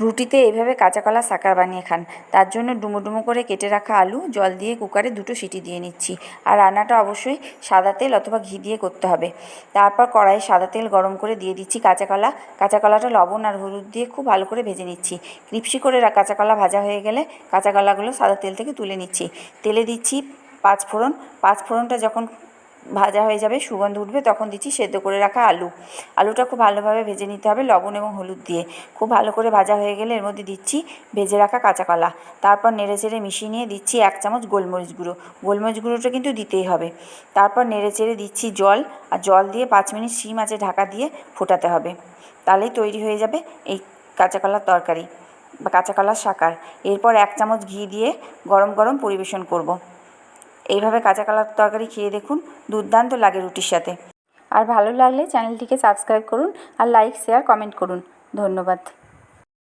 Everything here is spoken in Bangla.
রুটিতে এইভাবে কাঁচা কলা সাকার বানিয়ে খান। তার জন্য ডুমো ডুমো করে কেটে রাখা আলু জল দিয়ে কুকারে 2টো সিটি দিয়ে নিচ্ছি। আর রান্নাটা অবশ্যই সাদা তেল অথবা ঘি দিয়ে করতে হবে। তারপর কড়াইয়ে সাদা তেল গরম করে দিয়ে দিচ্ছি কাঁচা কলা। কাঁচা কলাটা লবণ আর হলুদ দিয়ে খুব ভালো করে ভেজে নিচ্ছি। ক্রিপসি করে কাঁচা কলা ভাজা হয়ে গেলে কাঁচা কলাগুলো সাদা তেল থেকে তুলে নিচ্ছি। তেলে দিচ্ছি পাঁচফোড়ন। পাঁচফোড়নটা যখন ভাজা হয়ে যাবে, সুগন্ধ উঠবে, তখন দিচ্ছি সেদ্ধ করে রাখা আলু। আলুটা খুব ভালোভাবে ভেজে নিতে হবে লবণ এবং হলুদ দিয়ে। খুব ভালো করে ভাজা হয়ে গেলে এর মধ্যে দিচ্ছি ভেজে রাখা কাঁচা কলা। তারপর নেড়েচেড়ে মিশিয়ে নিয়ে দিচ্ছি 1 চামচ গোলমরিচ গুঁড়ো। গোলমরিচ গুঁড়োটা কিন্তু দিতেই হবে। তারপর নেড়েচেড়ে দিচ্ছি জল, আর জল দিয়ে 5 মিনিট সিম আঁচে ঢাকা দিয়ে ফোটাতে হবে। তাহলেই তৈরি হয়ে যাবে এই কাঁচা কলার তরকারি বা কাঁচা কলার সাকার। এরপর 1 চামচ ঘি দিয়ে গরম গরম পরিবেশন করব। এইভাবে কাঁচা কলার তরকারি খেয়ে দেখুন, দুর্দান্ত লাগে রুটির সাথে। আর ভালো লাগলে চ্যানেলটিকে সাবস্ক্রাইব করুন, আর লাইক, শেয়ার, কমেন্ট করুন। ধন্যবাদ।